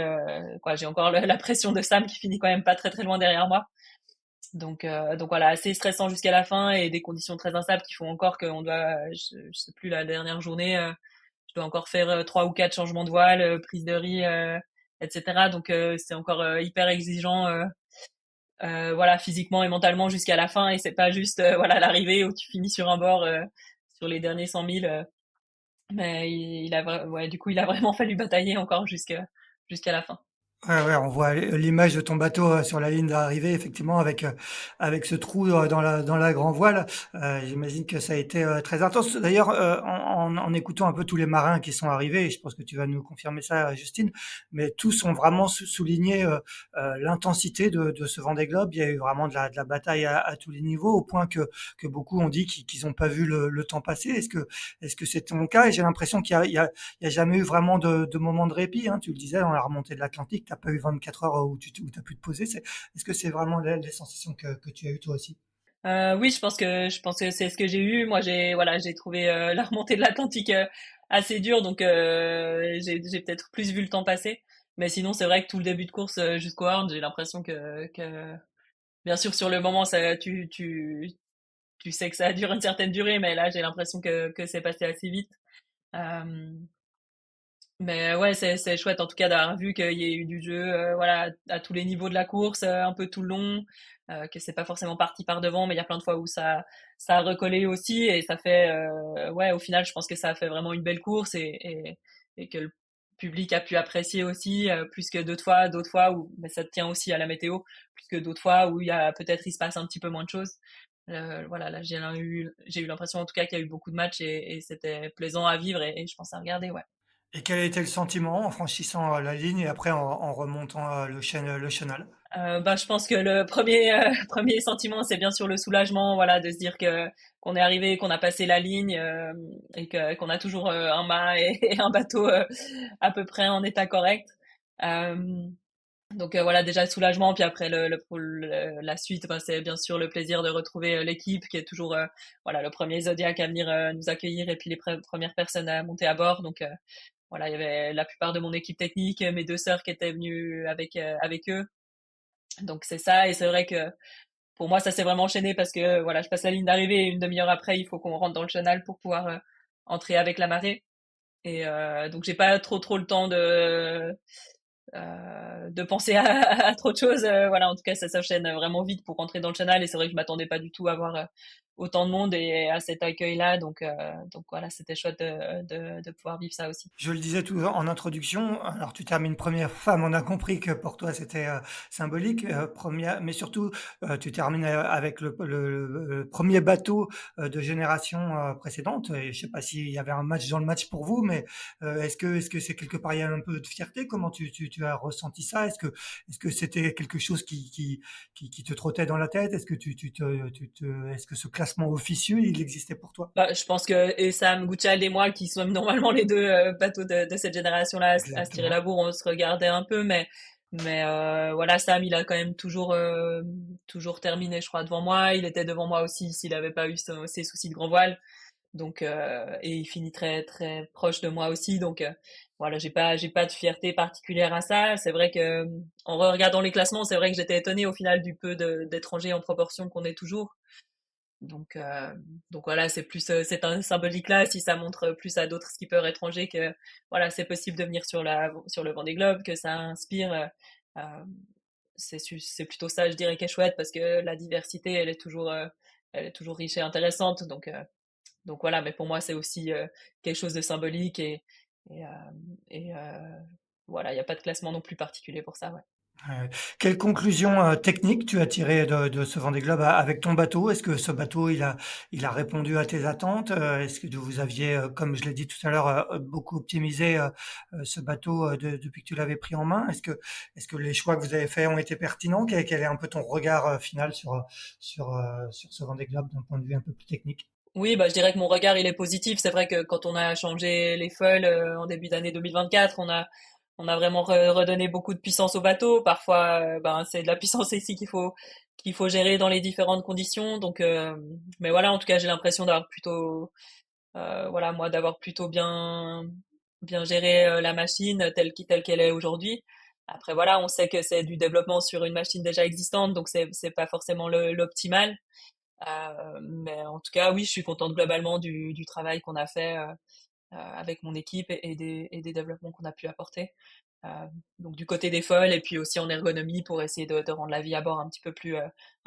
quoi, j'ai encore la pression de Sam qui finit quand même pas très très loin derrière moi. Donc voilà, assez stressant jusqu'à la fin et des conditions très instables qui font encore qu'on doit, je sais plus la dernière journée, je dois encore faire 3 ou 4 changements de voile, prise de riz, etc. Donc c'est encore hyper exigeant, voilà, physiquement et mentalement jusqu'à la fin et c'est pas juste voilà l'arrivée où tu finis sur un bord sur les derniers 100 000. Mais ouais, du coup il a vraiment fallu batailler encore jusqu'à la fin. Ouais, on voit l'image de ton bateau sur la ligne d'arrivée, effectivement, avec ce trou dans la grand voile. J'imagine que ça a été très intense. D'ailleurs, en écoutant un peu tous les marins qui sont arrivés, et je pense que tu vas nous confirmer ça, Justine, mais tous ont vraiment souligné l'intensité de ce Vendée Globe. Il y a eu vraiment de la bataille à tous les niveaux, au point que beaucoup ont dit qu'ils n'ont pas vu le temps passer. Est-ce que c'est ton cas? Et j'ai l'impression qu'il y a jamais eu vraiment de moment de répit, hein. Tu le disais, dans la remontée de l'Atlantique, t'as pas eu 24 heures où t'as pu te poser. Est-ce que c'est vraiment les sensations que tu as eues toi aussi? Oui, je pense que c'est ce que j'ai eu. Moi, j'ai trouvé la remontée de l'Atlantique assez dure, donc j'ai peut-être plus vu le temps passer. Mais sinon, c'est vrai que tout le début de course jusqu'au Horn, j'ai l'impression que bien sûr sur le moment, tu sais que ça dure une certaine durée, mais là, j'ai l'impression que c'est passé assez vite. Euh, mais ouais, c'est chouette en tout cas d'avoir vu qu'il y ait eu du jeu, voilà, à tous les niveaux de la course, un peu tout le long, que c'est pas forcément parti par devant, mais il y a plein de fois où ça a recollé aussi et ça fait, ouais, au final, je pense que ça a fait vraiment une belle course et que le public a pu apprécier aussi, plus que d'autres fois où, mais ça tient aussi à la météo, plus que d'autres fois où il se passe un petit peu moins de choses. Voilà, là, j'ai eu l'impression en tout cas qu'il y a eu beaucoup de matchs et c'était plaisant à vivre et je pense à regarder, ouais. Et quel a été le sentiment en franchissant la ligne et après en remontant le chenal? Je pense que le premier premier sentiment, c'est bien sûr le soulagement, voilà, de se dire que qu'on est arrivé, qu'on a passé la ligne et que qu'on a toujours un mât et un bateau à peu près en état correct. Euh, donc voilà, déjà le soulagement, puis après la suite, ben, c'est bien sûr le plaisir de retrouver l'équipe qui est toujours voilà le premier Zodiac à venir nous accueillir et puis les premières personnes à monter à bord. Donc voilà, il y avait la plupart de mon équipe technique, mes deux sœurs qui étaient venues avec eux. Donc c'est ça, et c'est vrai que pour moi ça s'est vraiment enchaîné parce que voilà, je passe la ligne d'arrivée et une demi-heure après il faut qu'on rentre dans le chenal pour pouvoir entrer avec la marée. Et donc j'ai pas trop le temps de penser à trop de choses. Voilà, en tout cas ça s'enchaîne vraiment vite pour rentrer dans le chenal et c'est vrai que je m'attendais pas du tout à avoir autant de monde et à cet accueil-là. Donc voilà, c'était chouette de pouvoir vivre ça aussi. Je le disais tout en introduction, alors tu termines première femme, on a compris que pour toi c'était symbolique, première, mais surtout tu termines avec le premier bateau de génération précédente. Et je sais pas s'il y avait un match dans le match pour vous, mais est-ce que c'est quelque part il y a un peu de fierté? Comment tu as ressenti ça? Est-ce que c'était quelque chose qui te trottait dans la tête? Est-ce que est-ce que ce classement officieux il existait pour toi? Bah, je pense que et Sam Gouchal et moi, qui sommes normalement les deux bateaux de cette génération-là à se tirer Exactement. la bourre, on se regardait un peu, mais voilà, Sam, il a quand même toujours terminé, je crois, devant moi. Il était devant moi aussi s'il n'avait pas eu ses soucis de grand voile. Donc et il finit très proche de moi aussi. Donc voilà, j'ai pas de fierté particulière à ça. C'est vrai que en regardant les classements, c'est vrai que j'étais étonnée au final du peu d'étrangers en proportion qu'on est toujours. Donc, euh, donc voilà, c'est plus c'est un symbolique là, si ça montre plus à d'autres skippers étrangers que voilà, c'est possible de venir sur le Vendée Globe, que ça inspire. Euh, c'est plutôt ça, je dirais, qui est chouette parce que la diversité, elle est toujours riche et intéressante. Donc voilà, mais pour moi, c'est aussi quelque chose de symbolique et, euh, et voilà, il n'y a pas de classement non plus particulier pour ça, ouais. Quelle conclusion technique tu as tirée de ce Vendée Globe avec ton bateau? Est-ce que ce bateau, il a répondu à tes attentes? Est-ce que vous aviez, comme je l'ai dit tout à l'heure, beaucoup optimisé ce bateau depuis que tu l'avais pris en main? Est-ce que les choix que vous avez faits ont été pertinents? Quel est un peu ton regard final sur ce Vendée Globe d'un point de vue un peu plus technique? Oui, bah, je dirais que mon regard, il est positif. C'est vrai que quand on a changé les foils en début d'année 2024, on a vraiment redonné beaucoup de puissance au bateau. Parfois, ben, c'est de la puissance ici qu'il faut gérer dans les différentes conditions. Donc, mais voilà, en tout cas, j'ai l'impression voilà, moi, d'avoir plutôt bien géré la machine telle qu'elle est aujourd'hui. Après, voilà, on sait que c'est du développement sur une machine déjà existante, donc c'est pas forcément l'optimal. Mais en tout cas, oui, je suis contente globalement du travail qu'on a fait avec mon équipe et des développements qu'on a pu apporter. donc du côté des folles et puis aussi en ergonomie pour essayer de rendre la vie à bord un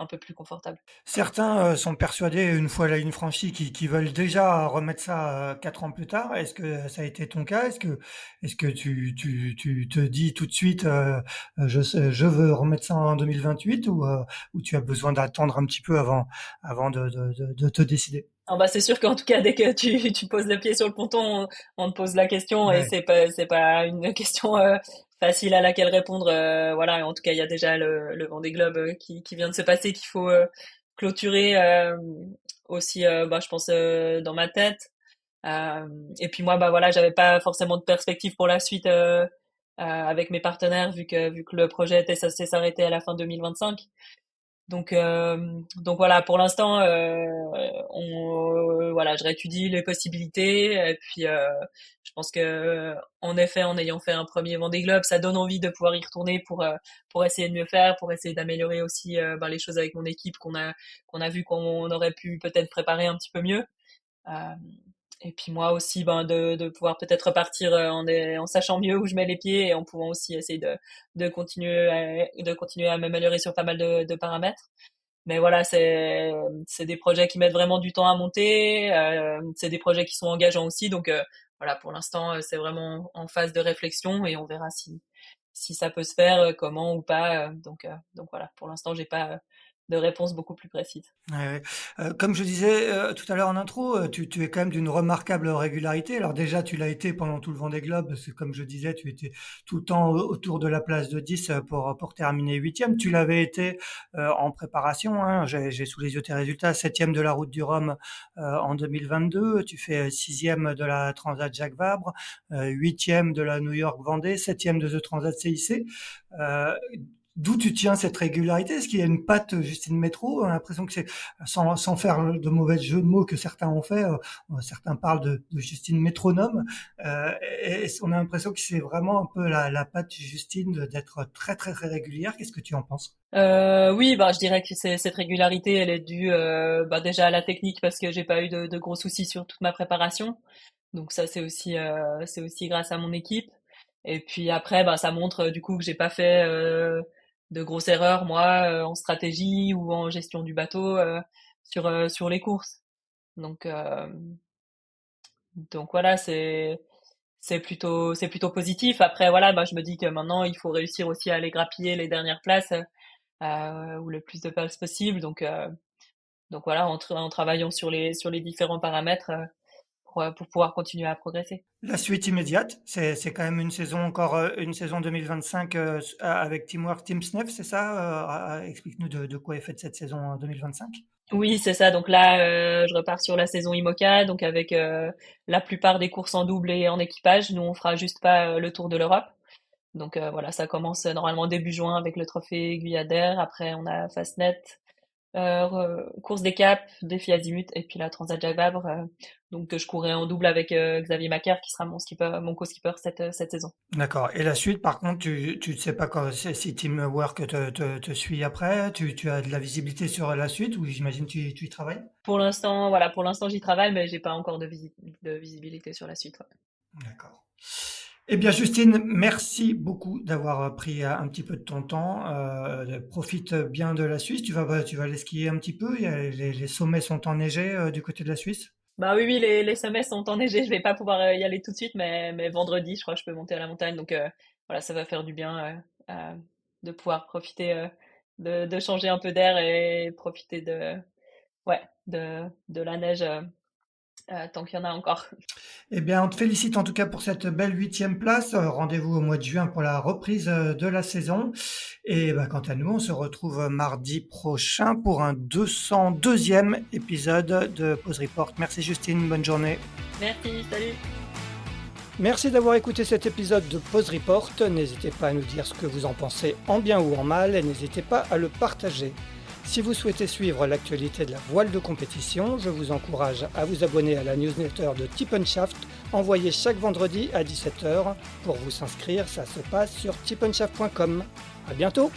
peu plus confortable. Certains sont persuadés, une fois la ligne franchie, qui veulent déjà remettre ça 4 ans plus tard. Est-ce que ça a été ton cas? Est-ce que tu te dis tout de suite, je veux remettre ça en 2028 ou tu as besoin d'attendre un petit peu avant de te décider? Ah bah c'est sûr qu'en tout cas dès que tu poses le pied sur le ponton, on te pose la question et Ouais. c'est pas une question facile à laquelle répondre. Voilà, en tout cas il y a déjà le Vendée Globe qui vient de se passer qu'il faut clôturer aussi bah je pense dans ma tête. Et puis moi bah voilà j'avais pas forcément de perspective pour la suite avec mes partenaires vu que le projet était censé s'arrêter à la fin 2025. Donc voilà, pour l'instant, voilà, je réétudie les possibilités. Et puis, je pense que, en effet, en ayant fait un premier Vendée Globe, ça donne envie de pouvoir y retourner pour essayer de mieux faire, pour essayer d'améliorer aussi ben, les choses avec mon équipe qu'on a vu qu'on aurait pu peut-être préparer un petit peu mieux. Euh, et puis moi aussi, ben de pouvoir peut-être repartir en sachant mieux où je mets les pieds et en pouvant aussi essayer de continuer à m'améliorer sur pas mal de paramètres. Mais voilà, c'est des projets qui mettent vraiment du temps à monter. C'est des projets qui sont engageants aussi. Donc voilà, pour l'instant, c'est vraiment en phase de réflexion et on verra si ça peut se faire, comment ou pas. Donc voilà, pour l'instant, j'ai pas de réponse beaucoup plus précise. Ouais, ouais. Comme je disais tout à l'heure en intro, tu es quand même d'une remarquable régularité. Alors déjà, tu l'as été pendant tout le Vendée Globe, parce que comme je disais, tu étais tout le temps autour de la place de 10 pour terminer huitième. Tu l'avais été en préparation, hein. J'ai sous les yeux tes résultats. Septième de la Route du Rhum en 2022. Tu fais sixième de la Transat Jacques Vabre, huitième de la New York Vendée, septième de The Transat CIC. Euh, D'où tu tiens cette régularité? Est-ce qu'il y a une patte Justine Métro? On a l'impression que c'est, sans faire de mauvais jeux de mots que certains ont fait, certains parlent de Justine Métronome. On a l'impression que c'est vraiment un peu la patte Justine d'être très très très régulière. Qu'est-ce que tu en penses? Oui, bah, je dirais que cette régularité, elle est due bah, déjà à la technique parce que j'ai pas eu de gros soucis sur toute ma préparation. Donc ça, c'est aussi grâce à mon équipe. Et puis après, bah, ça montre du coup que j'ai pas fait de grosses erreurs moi en stratégie ou en gestion du bateau sur les courses. Donc euh, donc voilà, c'est plutôt positif. Après voilà, bah, je me dis que maintenant il faut réussir aussi à aller grappiller les dernières places ou le plus de places possible. Donc voilà, en travaillant sur les différents paramètres pour pouvoir continuer à progresser. La suite immédiate, c'est quand même une saison encore, une saison 2025 avec Teamwork Team Snef, c'est ça? Explique-nous de quoi est faite cette saison 2025. Oui, c'est ça. Donc là, je repars sur la saison IMOCA, donc avec la plupart des courses en double et en équipage. Nous, on fera juste pas le tour de l'Europe. Donc voilà, ça commence normalement début juin avec le trophée Guyadère. Après, on a Fastnet, course des Caps, défi Azimut et puis la Transat Jacques Vabre. Donc je courrai en double avec Xavier Macaire qui sera mon skipper, mon co-skipper cette saison. D'accord. Et la suite, par contre, tu ne sais pas quand, si Teamwork te suit après, tu as de la visibilité sur la suite ou j'imagine tu y travailles? Pour l'instant, voilà, pour l'instant j'y travaille, mais j'ai pas encore de visibilité sur la suite. Ouais. D'accord. Eh bien, Justine, merci beaucoup d'avoir pris un petit peu de ton temps. Profite bien de la Suisse. Tu vas aller skier un petit peu. Les sommets sont enneigés du côté de la Suisse. Bah oui, oui, les sommets sont enneigés. Je vais pas pouvoir y aller tout de suite, mais vendredi, je crois que je peux monter à la montagne. Donc voilà, ça va faire du bien de pouvoir profiter de changer un peu d'air et profiter ouais, de la neige tant qu'il y en a encore. Eh bien, on te félicite en tout cas pour cette belle huitième place. Rendez-vous au mois de juin pour la reprise de la saison. Et ben, quant à nous, on se retrouve mardi prochain pour un 202e épisode de Pause Report. Merci Justine, bonne journée. Merci, salut! Merci d'avoir écouté cet épisode de Pause Report. N'hésitez pas à nous dire ce que vous en pensez en bien ou en mal et n'hésitez pas à le partager. Si vous souhaitez suivre l'actualité de la voile de compétition, je vous encourage à vous abonner à la newsletter de Tip & Shaft, envoyée chaque vendredi à 17h. Pour vous inscrire, ça se passe sur tipandshaft.com. À bientôt!